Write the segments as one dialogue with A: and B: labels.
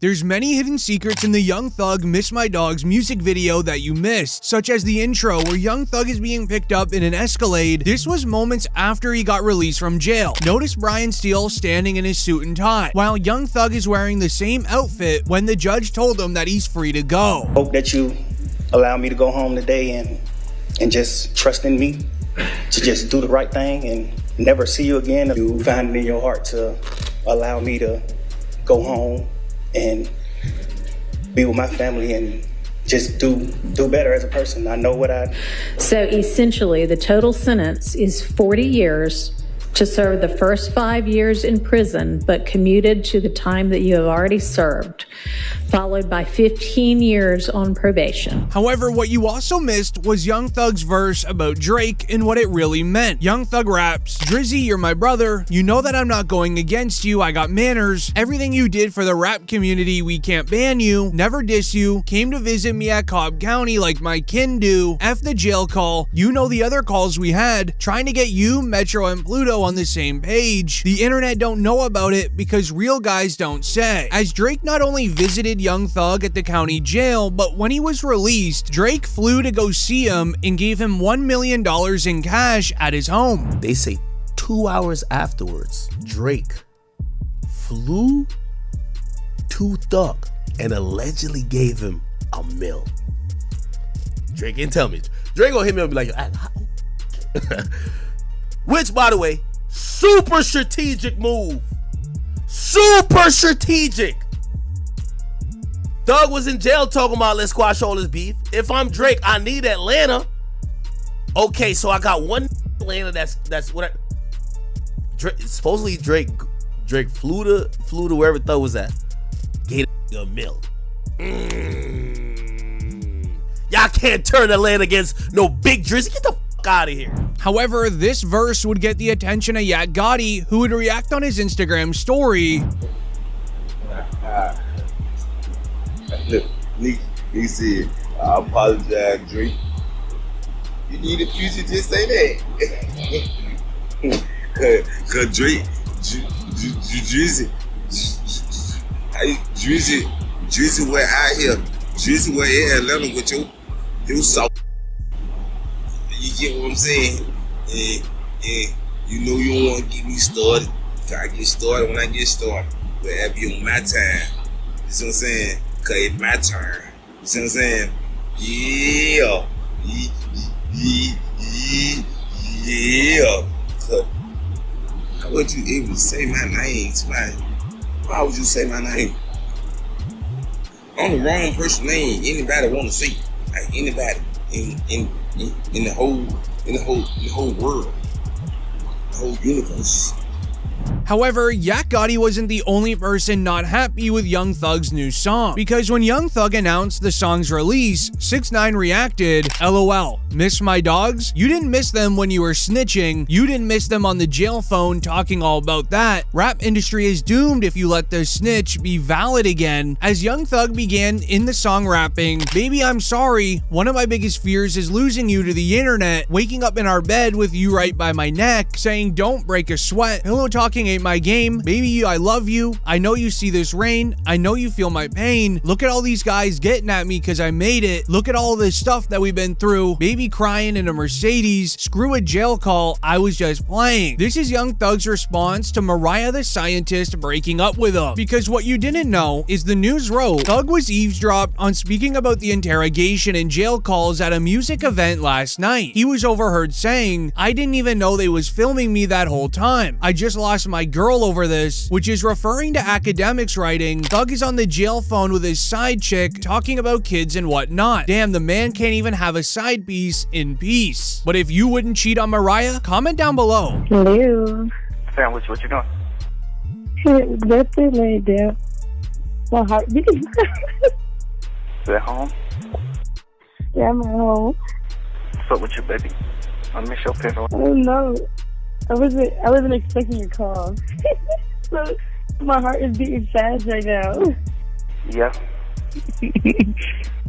A: There's many hidden secrets in the Young Thug Miss My Dogs music video that you missed, such as the intro where Young Thug is being picked up in an Escalade. This was moments after he got released from jail. Notice Brian Steele standing in his suit and tie, while Young Thug is wearing the same outfit when the judge told him that he's free to go.
B: Hope that you allow me to go home today and just trust in me to just do the right thing and never see you again. You find it in your heart to allow me to go home and be with my family and just do better as a person. I know what I...
C: So essentially, the total sentence is 40 years to serve the first 5 years in prison, but commuted to the time that you have already served, followed by 15 years on probation.
A: However, what you also missed was Young Thug's verse about Drake and what it really meant. Young Thug raps, "Drizzy, you're my brother. You know that I'm not going against you. I got manners. Everything you did for the rap community, we can't ban you. Never diss you. Came to visit me at Cobb County like my kin do. F the jail call. You know the other calls we had. Trying to get you, Metro, and Pluto on the same page. The internet don't know about it because real guys don't say." As Drake not only visited Young Thug at the county jail, but when he was released, Drake flew to go see him and gave him $1 million in cash at his home.
D: They say 2 hours afterwards, Drake flew to Thug and allegedly gave him $1 million. Drake didn't tell me. Drake gonna hit me up and be like, which, by the way, super strategic move. Super strategic. Thug was in jail talking about let's squash all this beef. If I'm Drake, I need Atlanta. Okay, so I got one Atlanta. That's what supposedly Drake flew to wherever Thug was at. Gave $1 million. Y'all can't turn Atlanta against no big Drizzy. Get the fuck out of here.
A: However, this verse would get the attention of Yak Gotti, who would react on his Instagram story.
E: Look, he said, "I apologize, Drake. You need a future, just say that." Cause Drake, Drizzy went out here. Drizzy went in Atlanta with your soft. You get what I'm saying? And you know you don't want to get me started. I get started when I get started. But that'll be on my time. You see what I'm saying? Cause it's my turn. You see what I'm saying? Yeah. Cause how would you even say my name? Why would you say my name? I'm the wrong person name anybody want to say. Like anybody in the whole world, the whole universe.
A: However, Yak Gotti wasn't the only person not happy with Young Thug's new song, because when Young Thug announced the song's release, 6ix9ine reacted, "LOL, miss my dogs? You didn't miss them when you were snitching. You didn't miss them on the jail phone talking all about that. Rap industry is doomed if you let the snitch be valid again." As Young Thug began in the song rapping, "Baby, I'm sorry. One of my biggest fears is losing you to the internet. Waking up in our bed with you right by my neck, saying don't break a sweat. Pillow talking ain't my game. Baby, I love you. I know you see this rain. I know you feel my pain. Look at all these guys getting at me because I made it. Look at all this stuff that we've been through. Baby crying in a Mercedes. Screw a jail call. I was just playing." This is Young Thug's response to Mariah the Scientist breaking up with him. Because what you didn't know is the news wrote Thug was eavesdropped on speaking about the interrogation and jail calls at a music event last night. He was overheard saying, "I didn't even know they was filming me that whole time. I just lost my girl over this," which is referring to academics writing, Thug is on the jail phone with his side chick talking about kids and whatnot. Damn, the man can't even have a side piece in peace. But if you wouldn't cheat on Mariah, comment down below.
F: Hello.
G: Sam, what you doing?
F: Nothing laid down. My heart beating.
G: You at home?
F: Yeah, I'm at home.
G: What's up with you, baby? I miss your picture.
F: I don't know. I wasn't expecting your call. So my heart is beating fast right now.
G: Yeah.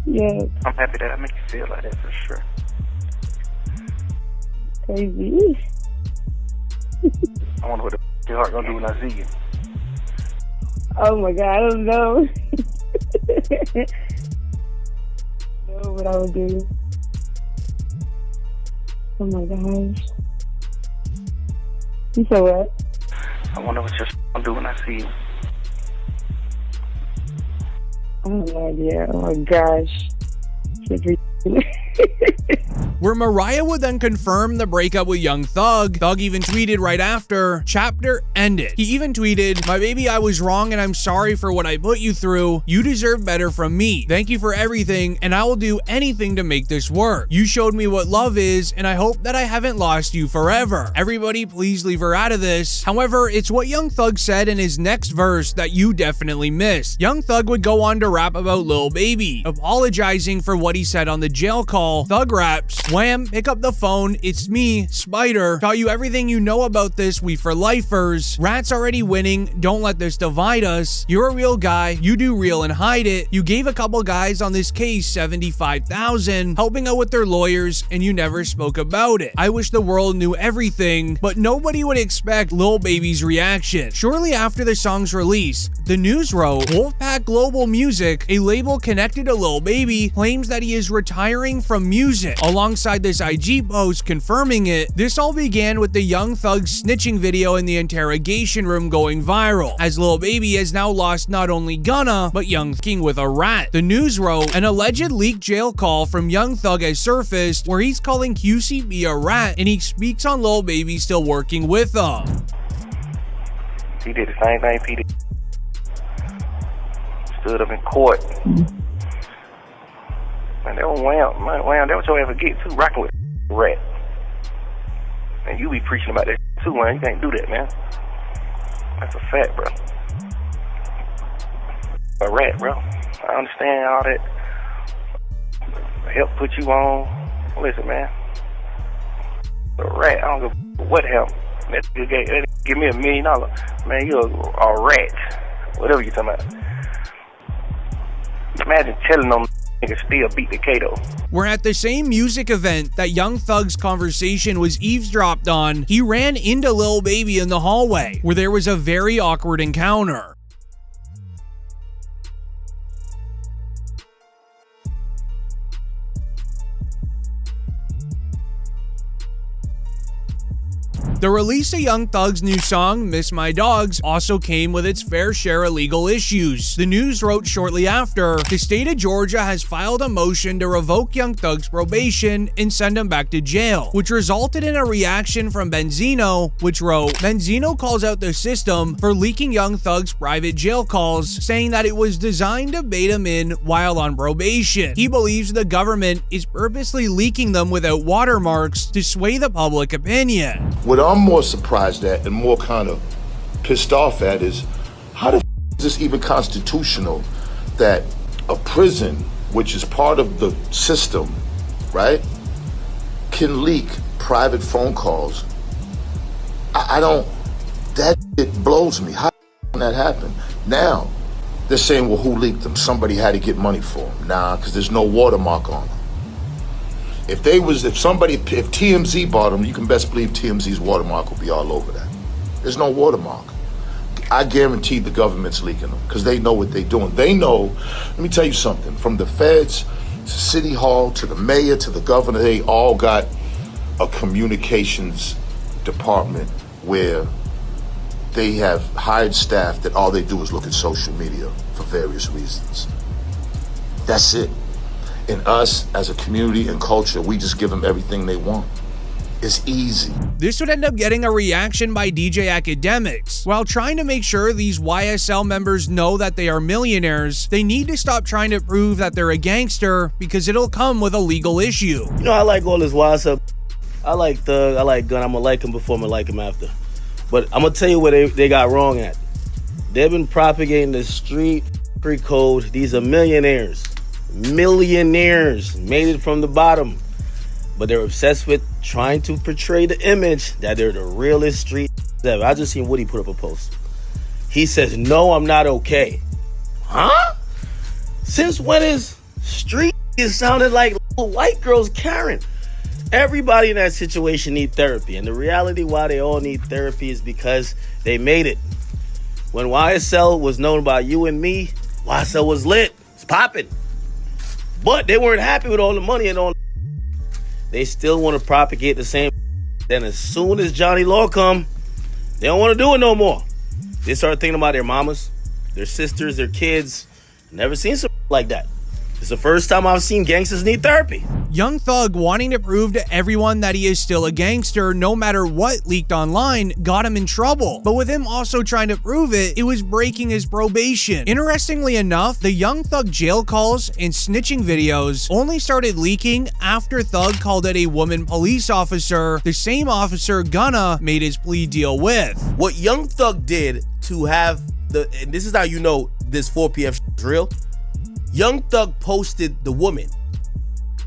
F: Yeah.
G: I'm happy that I make you feel like that for sure.
F: Crazy.
G: I wonder what your heart gonna do when I see you.
F: Oh my God, I don't know. know what I would do. Oh my gosh. You said what?
G: I wonder what you're gonna do when I see you.
F: I have no idea. Oh my gosh.
A: Where Mariah would then confirm the breakup with Young Thug. Thug even tweeted right after, "Chapter ended." He even tweeted, "My baby, I was wrong and I'm sorry for what I put you through. You deserve better from me. Thank you for everything and I will do anything to make this work. You showed me what love is and I hope that I haven't lost you forever. Everybody please leave her out of this." However, it's what Young Thug said in his next verse that you definitely missed. Young Thug would go on to rap about Lil Baby, apologizing for what he said on the jail call. Thug raps, "Wham, pick up the phone, it's me, Spider. Taught you everything you know about this, we for lifers. Rat's already winning, don't let this divide us. You're a real guy, you do real and hide it. You gave a couple guys on this case $75,000, helping out with their lawyers, and you never spoke about it. I wish the world knew everything," but nobody would expect Lil Baby's reaction. Shortly after the song's release, the news wrote, Wolfpack Global Music, a label connected to Lil Baby, claims that he is retiring from music. Alongside this IG post confirming it, this all began with the Young Thug snitching video in the interrogation room going viral, as Lil Baby has now lost not only Gunna, but Young King with a rat. The news wrote, an alleged leaked jail call from Young Thug has surfaced where he's calling QCB a rat and he speaks on Lil Baby still working with him.
G: He did the same thing P did. Stood up in court. Man, that was wham, that what you ever get too, rocking with a rat. And you be preaching about that too, man. You can't do that, man. That's a fact, bro. A rat, bro. I understand all that. Help put you on. Listen, man. A rat, I don't give what happened. That nigga give me $1 million. Man, you a rat. Whatever you talking about. Imagine telling them niggas still beat the Kato.
A: We're at the same music event that Young Thug's conversation was eavesdropped on. He ran into Lil Baby in the hallway, where there was a very awkward encounter. The release of Young Thug's new song, Miss My Dogs, also came with its fair share of legal issues. The news wrote shortly after, the state of Georgia has filed a motion to revoke Young Thug's probation and send him back to jail, which resulted in a reaction from Benzino, which wrote, Benzino calls out the system for leaking Young Thug's private jail calls, saying that it was designed to bait him in while on probation. He believes the government is purposely leaking them without watermarks to sway the public opinion.
H: What I'm more surprised at and more kind of pissed off at is how the is this even constitutional that a prison, which is part of the system, right, can leak private phone calls? I don't, that it blows me. How can that happen? Now, they're saying, well, who leaked them? Somebody had to get money for them. Nah, because there's no watermark on them. If TMZ bought them, you can best believe TMZ's watermark will be all over that. There's no watermark. I guarantee the government's leaking them because they know what they're doing. They know, let me tell you something, from the feds to City Hall to the mayor to the governor, they all got a communications department where they have hired staff that all they do is look at social media for various reasons. That's it. And us, as a community and culture, we just give them everything they want. It's easy.
A: This would end up getting a reaction by DJ Academics. While trying to make sure these YSL members know that they are millionaires, they need to stop trying to prove that they're a gangster because it'll come with a legal issue.
D: You know, I like all this YSL. I like Thug, I like Gunna. I'm gonna like him before I'm gonna like him after. But I'm gonna tell you what they got wrong at. They've been propagating the street free code. These are millionaires. Millionaires made it from the bottom, but they're obsessed with trying to portray the image that they're the realest street ever. I just seen Woody put up a post. He says, no, I'm not okay. Huh? Since when is street is sounded like little white girls Karen? Everybody in that situation need therapy, and the reality why they all need therapy is because they made it. When YSL was known by you and me, YSL was lit. It's popping. But they weren't happy with all the money and all. They still want to propagate the same. Then as soon as Johnny Law come, they don't want to do it no more. They start thinking about their mamas, their sisters, their kids. Never seen something like that. It's the first time I've seen gangsters need therapy.
A: Young Thug wanting to prove to everyone that he is still a gangster no matter what leaked online got him in trouble. But with him also trying to prove it, it was breaking his probation. Interestingly enough, the Young Thug jail calls and snitching videos only started leaking after Thug called out a woman police officer, the same officer Gunna made his plea deal with.
D: What Young Thug did to have and this is how you know this 4 p.m. is real. Young Thug posted the woman.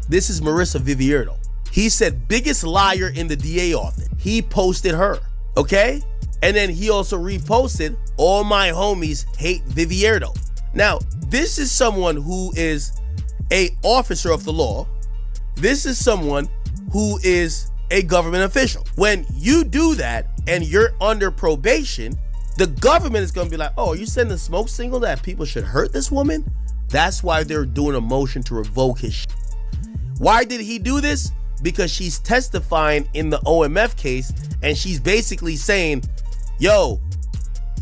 D: This is Marissa Vivierdo. He said biggest liar in the DA office. He posted her, okay? And then he also reposted all my homies hate Vivierdo. Now, this is someone who is a officer of the law. This is someone who is a government official. When you do that and you're under probation, the government is going to be like, oh, are you sending a smoke signal that people should hurt this woman? That's why they're doing a motion to revoke his shit. Why did he do this? Because she's testifying in the OMF case, and she's basically saying, yo,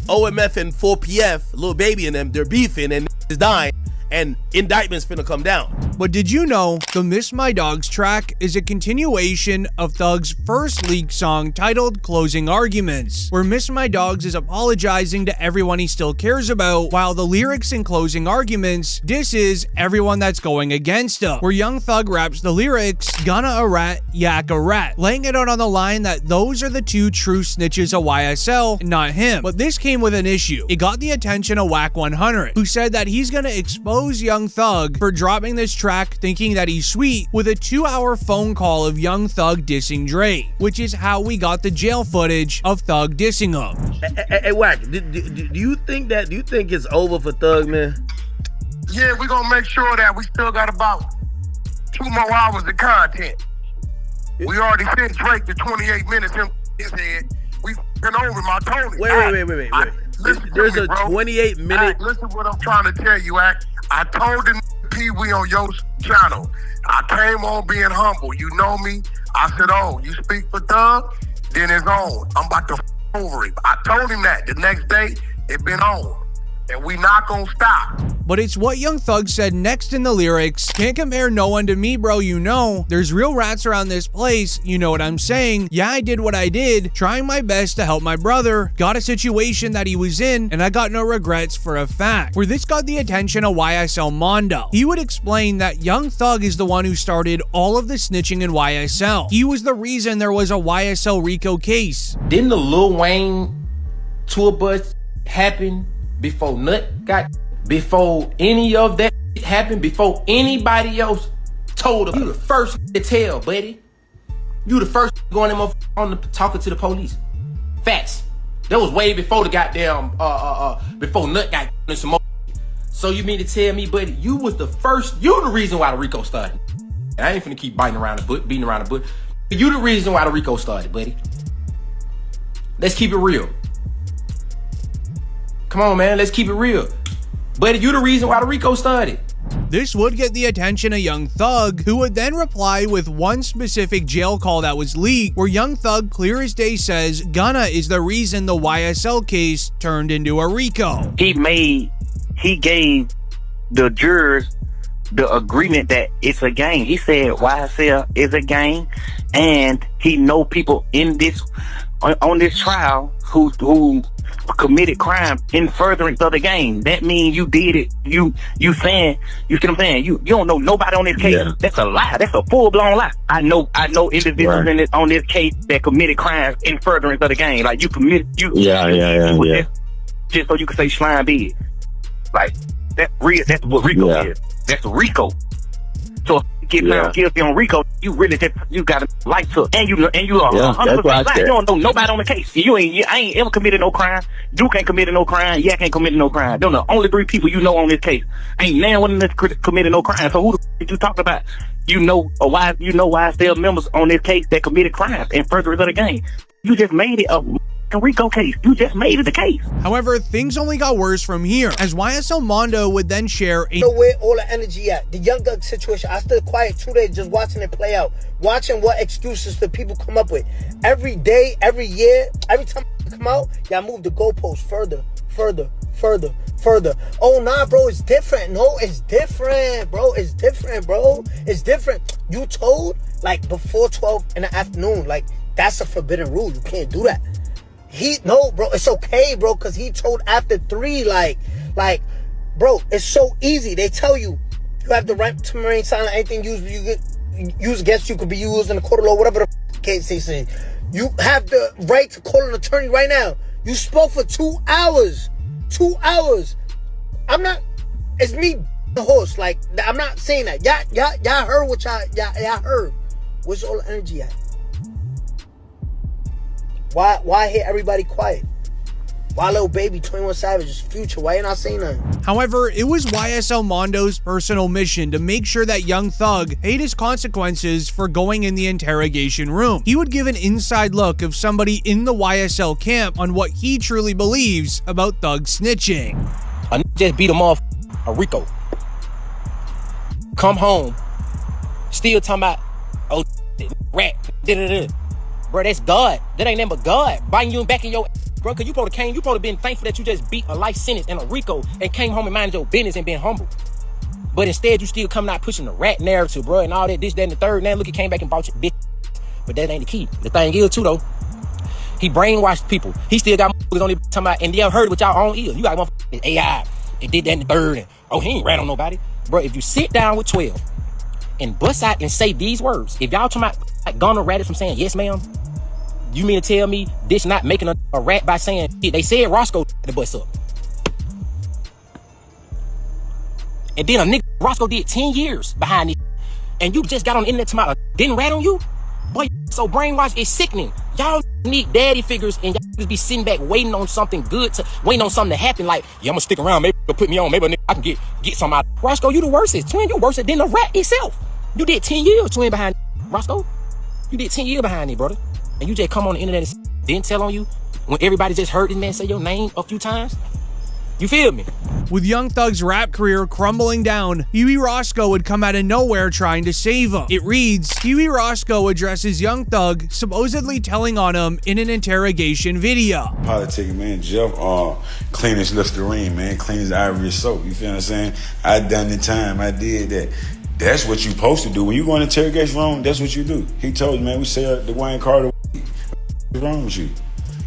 D: OMF and 4PF, Lil Baby and them, they're beefing and is dying, and indictments finna come down.
A: But did you know the Miss My Dogs track is a continuation of Thug's first leaked song titled Closing Arguments, where Miss My Dogs is apologizing to everyone he still cares about, while the lyrics in Closing Arguments disses everyone that's going against him, where Young Thug raps the lyrics, Gunna a rat, Yak a rat, laying it out on the line that those are the two true snitches of YSL, not him. But this came with an issue. It got the attention of Wack 100, who said that he's gonna expose Young Thug for dropping this track thinking that he's sweet with a 2-hour phone call of Young Thug dissing Drake, which is how we got the jail footage of Thug dissing him.
D: Hey, Wack, do you think it's over for Thug, man?
I: Yeah, we're gonna make sure that we still got about 2 more hours of content. We already sent Drake to 28 minutes in his head. We been over my Tony.
D: Wait. There's a 28-minute.
I: Listen what I'm trying to tell you, Act. I told the Pee Wee on your channel. I came on being humble. You know me. I said, oh, you speak for Thug? Then it's on. I'm about to over him. I told him that. The next day, it been on. And we not gonna stop.
A: But it's what Young Thug said next in the lyrics. Can't compare no one to me, bro, you know. There's real rats around this place, you know what I'm saying. Yeah, I did what I did, trying my best to help my brother. Got a situation that he was in, and I got no regrets for a fact. Where this got the attention of YSL Mondo. He would explain that Young Thug is the one who started all of the snitching in YSL. He was the reason there was a YSL Rico case.
J: Didn't the Lil Wayne tour bus happen before Nut got, before any of that happened, before anybody else told him? You the first to tell, buddy. You the first going on the talking to the police. Facts. That was way before the goddamn before Nut got in some more. So you mean to tell me, buddy, you was the first? You the reason why the Rico started. And I ain't finna keep beating around the bush. You the reason why the Rico started, buddy. Let's keep it real. Come on, man, let's keep it real. But you the reason why the Rico started.
A: This would get the attention of Young Thug, who would then reply with one specific jail call that was leaked, where Young Thug clear as day says Gunna is the reason the YSL case turned into a Rico.
K: He gave the jurors the agreement that it's a gang. He said YSL is a gang, and he know people in this on this trial who committed crime in furtherance of the game. That means you did it. You saying, you see what I'm saying? You don't know nobody on this case. Yeah. That's a lie. That's a full-blown lie. I know individuals right. on this case that committed crimes in furtherance of the game. Like you committed yeah. Just so you can say slime big. Like that's what Rico is. That's Rico. So get found guilty on Rico, you really got a light to, and you are 100% lying. You don't know nobody on the case. I ain't ever committed no crime. Duke ain't committed no crime. Yak ain't committed no crime. Them the only 3 people you know on this case. Ain't now one of them committed no crime. So who the did you talk about? You know YSL members on this case that committed crimes in furtherance of the game. You just made it up. RICO case. You just made it the case.
A: However, things only got worse from here, as YSL Mondo would then share a—
L: know where all the energy at. The Young Thug situation, I stood quiet 2 days just watching it play out, watching what excuses the people come up with. Every day, every year, every time I come out, y'all move the goalposts further. Oh, nah, bro, it's different. No, it's different, bro. It's different. You told, like, before 12 in the afternoon, like, that's a forbidden rule. You can't do that. No, bro, it's okay, bro, because he told after 3, like, bro, it's so easy. They tell you have the right to remain silent. Anything used against you could be used in the court of law, whatever the case they say. You have the right to call an attorney right now. You spoke for 2 hours. 2 hours. It's me, the host. Like, I'm not saying that. Y'all heard what y'all heard. Where's all the energy at? Why hear everybody quiet? Why Lil Baby, 21 Savage's Future? Why you not saying nothing?
A: However, it was YSL Mondo's personal mission to make sure that Young Thug paid his consequences for going in the interrogation room. He would give an inside look of somebody in the YSL camp on what he truly believes about Thug snitching.
J: I just beat him off a RICO. Come home, still talking about, oh, rat, da-da-da. Bro, that's God. That ain't nothing but God biting you back in your ass, bro. Cause you probably been thankful that you just beat a life sentence in a RICO and came home and minded your business and been humble. But instead, you still coming out pushing the rat narrative, bro, and all that, this, that, and the third. Now look, he came back and bought your bitch. But that ain't the key. The thing is, too, though, he brainwashed people. He still got motherfuckers on there talking about, and y'all heard it with y'all own ears. You got motherfuckers AI, and did that in the third, and oh, he ain't rat on nobody. Bro, if you sit down with 12 and bust out and say these words, if y'all talking about like Gunna ratted from saying yes, ma'am, you mean to tell me this not making a rat by saying shit? They said Rosco the bus up. And then a nigga Rosco did 10 years behind this. And you just got on the internet tomorrow, didn't rat on you? Boy, so brainwashed is sickening. Y'all need daddy figures and y'all just be sitting back waiting on something good, waiting on something to happen. Like, yeah, I'm gonna stick around, maybe they'll put me on, maybe I can get some out. Rosco, you the worstest. Twin, you worse than the rat itself. You did 10 years, twin, behind Rosco. You did 10 years behind it, brother. And you just come on the internet and didn't tell on you when everybody just heard this man say your name a few times? You feel me?
A: With Young Thug's rap career crumbling down, Huey Rosco would come out of nowhere trying to save him. It reads, Huey Rosco addresses Young Thug, supposedly telling on him in an interrogation video.
M: Politicking, man, Jeff, clean as Listerine, man, clean as Ivory soap, you feel what I'm saying? I done the time, I did that. That's what you supposed to do. When you go in the interrogation room, that's what you do. He told me, man, we said the Wayne Carter, what's wrong with you?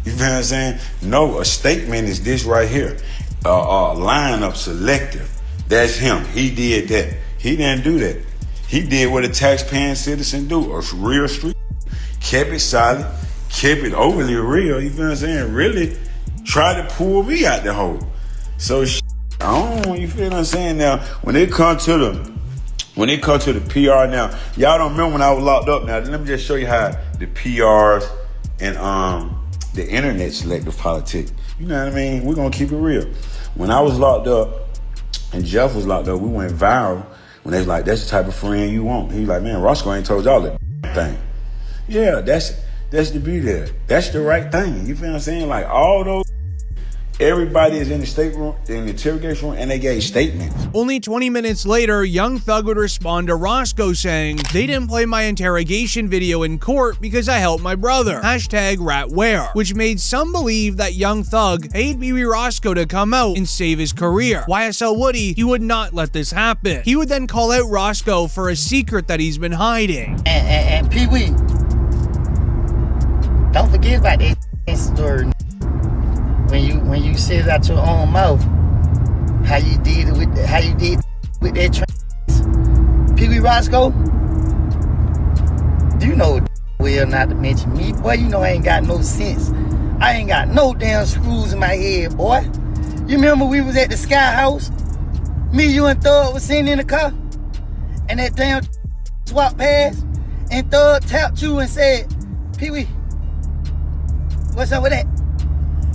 M: You feel what I'm saying? No, a statement is this right here. Lineup selective. That's him. He did that. He didn't do that. He did what a taxpaying citizen do. A real street. Kept it solid. Kept it overly real. You feel what I'm saying? Really tried to pull me out the hole. So, I don't, you feel what I'm saying? Now, when it comes to the PR now, y'all don't remember when I was locked up now. Let me just show you how the PRs and the internet selective politics. You know what I mean? We're gonna keep it real. When I was locked up and Jeff was locked up, we went viral when they was like, that's the type of friend you want. He was like, man, Rosco ain't told y'all that thing. Yeah, that's the beauty there. That's the right thing. You feel what I'm saying? Like all those, everybody is in the stateroom, in the interrogation room, and they gave statements.
A: Only 20 minutes later, Young Thug would respond to Rosco saying, they didn't play my interrogation video in court because I helped my brother. #RatWare, which made some believe that Young Thug paid Huey Rosco to come out and save his career. YSL Woody, he would not let this happen. He would then call out Rosco for a secret that he's been hiding.
L: And Pee Wee, don't forget about that story. When you said it out your own mouth, how you did with that trans. Pee Wee Rosco, you know well not to mention me, boy. You know I ain't got no sense. I ain't got no damn screws in my head, boy. You remember we was at the Sky House? Me, you, and Thug was sitting in the car, and that damn swap past, and Thug tapped you and said, Pee Wee, what's up with that?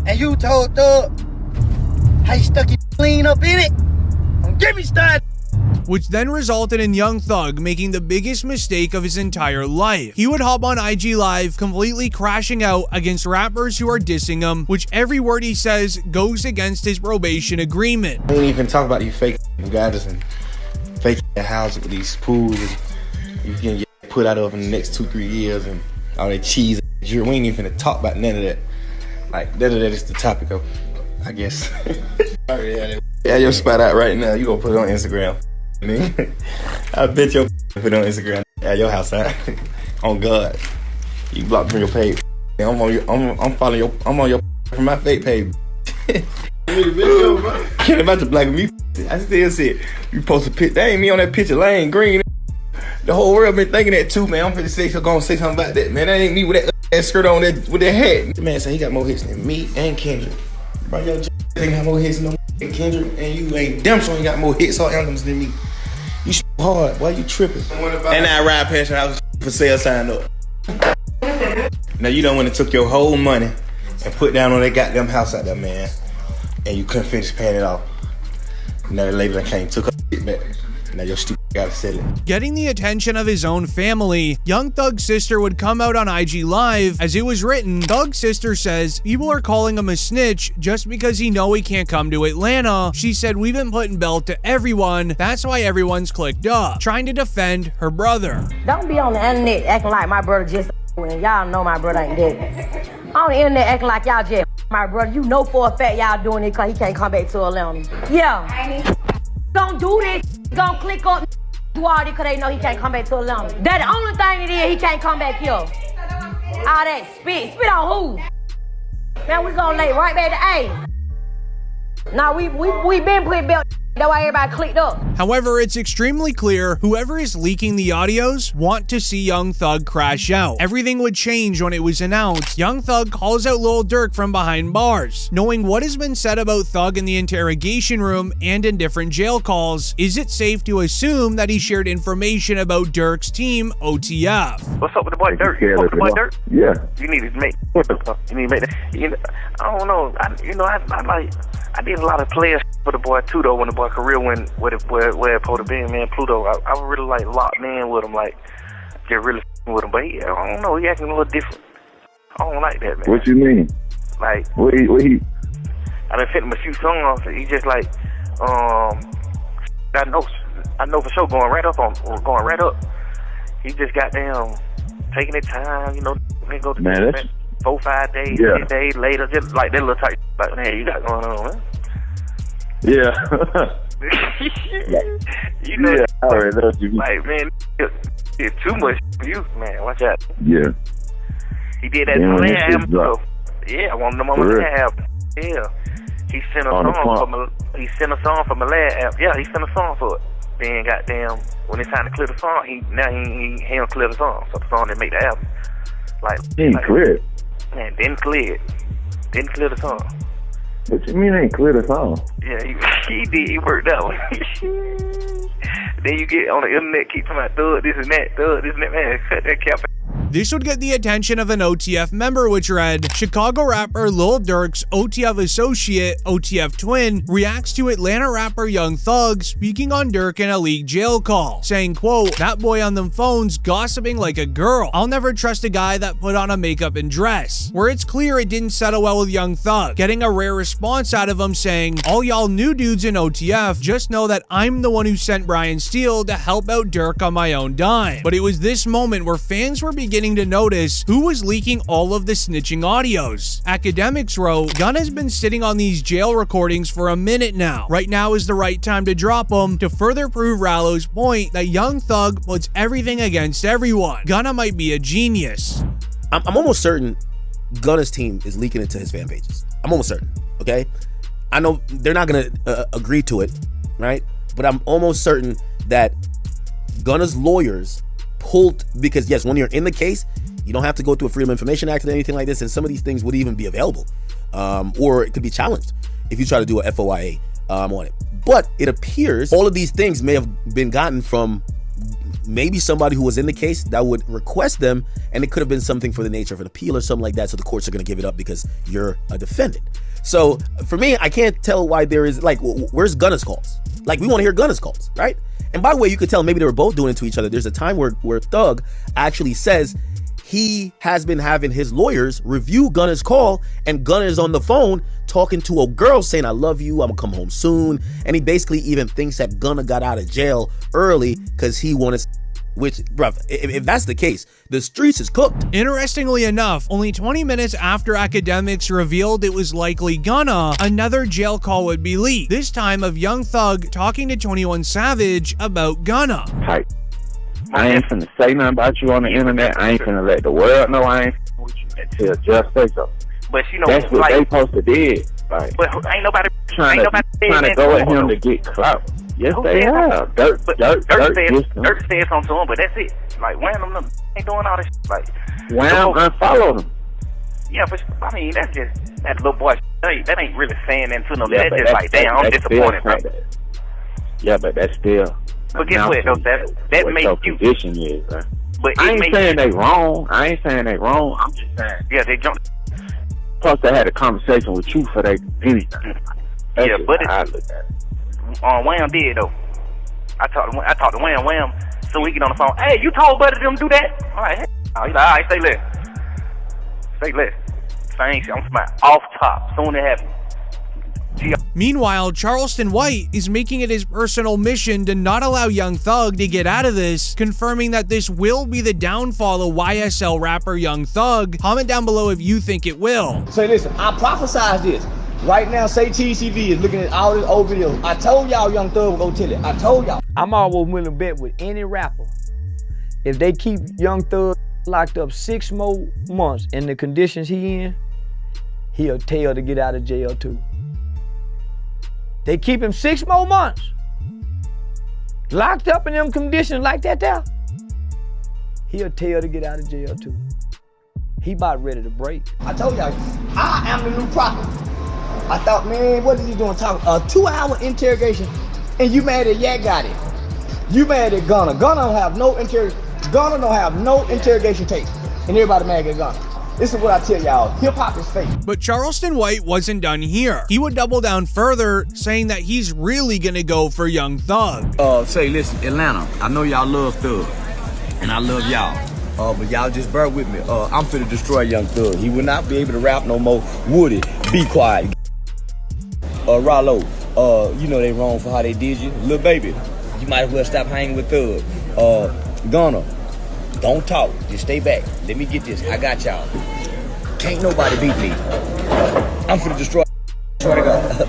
L: And you told Thug how you stuck your clean up in it. Don't get me started.
A: which then resulted in Young Thug making the biggest mistake of his entire life. He would hop on IG Live completely crashing out against rappers who are dissing him, which every word he says goes against his probation agreement.
N: I ain't even talk about these fake guys and fake houses with these pools you can get put out of in the next 2-3 years and all that cheese. We ain't even finna talk about none of that. Like, that is the topic of, I guess. Yeah, your spot out right now. You gonna put it on Instagram. I bet you put it on Instagram at your house out. On God. You blocked from your page. I'm following your, I'm on your from my fake page. Can't about to black me. I still said you post a picture. That ain't me on that picture. Lane green. The whole world been thinking that too, man. I'm finna say gonna say something about that, man. That ain't me with that skirt on that with that hat. The man said he got more hits than me and Kendrick. Bro, your ain't got more hits than Kendrick, and you ain't damn sure ain't got more hits or anthems than me. You hard. Why you tripping? And I ride past your house for sale sign up. Now you done went and took your whole money and put down on that goddamn house out there, man. And you couldn't finish paying it off. Now the lady that came took her shit back. Now your stupid gotta sell it.
A: Getting the attention of his own family, Young Thug's sister would come out on IG Live. As it was written, Thug's sister says people are calling him a snitch just because he know he can't come to Atlanta. She said, we've been putting belt to everyone. That's why everyone's clicked up, trying to defend her brother.
O: Don't be on the internet acting like my brother just when y'all know my brother ain't dead. On the internet acting like y'all just my brother. You know for a fact y'all doing it because he can't come back to Atlanta. Yeah. Don't do this. Don't click up do all this because they know he can't come back to Atlanta. That the only thing it is, he can't come back here. All that spit. Spit on who? Man, we gonna lay right back to A. Now we been putting belt. That's why everybody clicked up.
A: However, it's extremely clear whoever is leaking the audios want to see Young Thug crash out. Everything would change when it was announced. Young Thug calls out Lil Durk from behind bars. Knowing what has been said about Thug in the interrogation room and in different jail calls, is it safe to assume that he shared information about Durk's team, OTF?
G: What's up with the boy Durk? You fuck with the boy Durk?
P: Yeah.
G: You need to make. You need to make that. You know, I don't know. I did a lot of players for the boy too though when the boy career went where it supposed to be, man. Pluto, I was really like locked in with him, like just really with him. But I don't know, he acting a little different. I don't like that, man.
P: What you mean?
G: Like
P: what he?
G: I done sent him a few songs. He just like I know for sure going right up. He just got damn taking his time, you know. Go to
P: man, that's
G: 4-5 days, 10 days later, just like that little type. Like, man, you got going on, man.
P: Yeah.
G: You know,
P: yeah, I already know what you mean.
G: like, man, it's too much for you, man. Watch out.
P: Yeah.
G: He did that to Lil album, so yeah, I want them on the album. Yeah. He sent a song for my last album. Yeah, he sent a song for it. Then goddamn, when it's time to clear the song, he don't clear the song, so the song didn't make the album. Like,
P: he ain't clear it.
G: Man, didn't clear it. Didn't clear the song.
P: What you mean ain't clear the song?
G: Yeah, he did. He worked out. Then you get on the internet, keep talking about thug, this and that, man. Cut that cap.
A: This would get the attention of an OTF member, which read, Chicago rapper Lil Durk's OTF associate, OTF twin, reacts to Atlanta rapper Young Thug speaking on Durk in a league jail call, saying, quote, that boy on them phones gossiping like a girl. I'll never trust a guy that put on a makeup and dress. Where it's clear it didn't settle well with Young Thug, getting a rare response out of him saying, all y'all new dudes in OTF, just know that I'm the one who sent Brian Steele to help out Durk on my own dime. But it was this moment where fans were beginning to notice who was leaking all of the snitching audios. Academics wrote, Gunna's been sitting on these jail recordings for a minute now. Right now is the right time to drop them to further prove Rallo's point that Young Thug puts everything against everyone. Gunna might be a genius.
D: I'm almost certain Gunna's team is leaking it to his fan pages. I'm almost certain, okay? I know they're not gonna agree to it, right? But I'm almost certain that Gunna's lawyers pulled, because yes, when you're in the case, you don't have to go through a Freedom of Information Act or anything like this, and some of these things would even be available, or it could be challenged if you try to do a FOIA on it. But it appears all of these things may have been gotten from maybe somebody who was in the case that would request them, and it could have been something for the nature of an appeal or something like that, so the courts are going to give it up because you're a defendant. So for me, I can't tell why there is, like, where's Gunna's calls? Like, we want to hear Gunna's calls, right? And by the way, you could tell maybe they were both doing it to each other. There's a time where Thug actually says he has been having his lawyers review Gunna's call, and Gunna is on the phone talking to a girl saying, I love you, I'm gonna come home soon. And he basically even thinks that Gunna got out of jail early because he wanted, which, bruv, if that's the case, the streets is cooked.
A: Interestingly enough, only 20 minutes after Academics revealed it was likely Gunna, another jail call would be leaked, this time of Young Thug talking to 21 Savage about Gunna.
P: Tight. I ain't finna say nothing about you on the internet. I ain't finna let the world know I ain't finna with you until just say so.
K: But you know,
P: that's what
K: like,
P: they supposed to did. Like,
K: but ain't nobody
P: trying to go at him to get clout. Yes, they have. Durk
K: said something to him, but that's it. Like, Wham ain't doing all this shit. Like,
P: Wham unfollowed him.
K: Yeah, but I mean, that's just that little boy. That ain't really saying that to no. Yeah, that's just like, damn, I'm disappointed, bro.
P: Yeah, but that's still.
K: But guess what? That makes you.
P: Position is, bro.
K: But
P: I ain't saying they wrong. I'm just saying
K: yeah, they jumped.
P: Plus, they had a conversation with you for they anything.
K: Yeah, but Wham did though. I talked to Wham. So we get on the phone. Hey, you told Buddy them do that? All right. He's like, all right, stay less. Thanks. I'm smart. Off top. Soon it happens.
A: Meanwhile, Charleston White is making it his personal mission to not allow Young Thug to get out of this, confirming that this will be the downfall of YSL rapper Young Thug. Comment down below if you think it will.
Q: Say, listen, I prophesied this. Right now, say TCV is looking at all this old videos. I told y'all Young Thug will go tell it. I told y'all. I'm always willing to bet with any rapper, if they keep Young Thug locked up 6 more months in the conditions he in, he'll tell to get out of jail too. They keep him 6 more months, locked up in them conditions like that there, he'll tell to get out of jail too. He about ready to break. I told y'all, I am the new prophet. I thought, man, what is he doing talking? A 2-hour interrogation, and you mad at Yak got it. You mad at Gunna. Gunna don't have no interrogation tape, and everybody mad at Gunna. This is what I tell y'all, hip-hop is fake.
A: But Charleston White wasn't done here. He would double down further, saying that he's really gonna go for Young Thug.
Q: Say, listen, Atlanta, I know y'all love Thug, and I love y'all. But y'all just bear with me. I'm finna destroy Young Thug. He will not be able to rap no more. Woody, be quiet. Rollo, you know they wrong for how they did you. Lil Baby, you might as well stop hanging with Thug. Gunna, don't talk, just stay back. Let me get this, I got y'all. Can't nobody beat me. I'm finna destroy.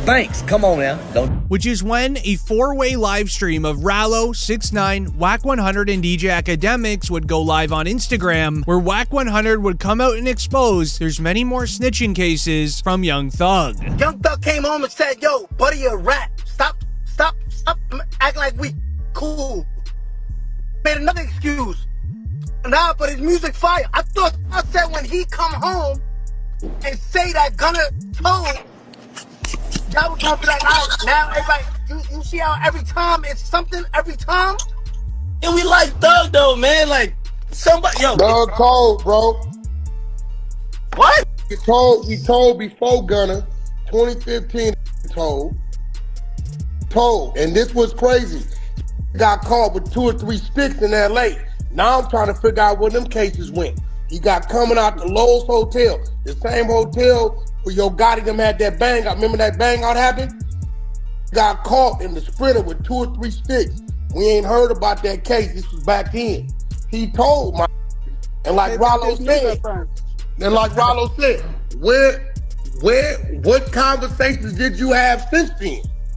Q: Thanks, come on now.
A: Which is when a 4-way live stream of Rallo, 6ix9ine, Wack 100, and DJ Academics would go live on Instagram, where Wack 100 would come out and expose there's many more snitching cases from Young Thug.
L: Young Thug came home and said, yo, buddy, a rat. Stop acting like we cool. Made another excuse. Nah, but his music fire. I thought I said when he come home and say that Gunna told, y'all was gonna be like, all right, now everybody, you see how every time it's something, every time? And we like Thug though, man, like, somebody, yo.
I: Thug told, bro.
L: What?
I: He told before Gunna, 2015, told. And this was crazy. He got caught with 2 or 3 sticks in LA. Now I'm trying to figure out where them cases went. He got coming out the Lowe's Hotel, the same hotel where Yo Gotti them had that bang out. Remember that bang out happened? Got caught in the Sprinter with 2 or 3 sticks. We ain't heard about that case. This was back then. He told my, and like Rollo said, what conversations did you have since then?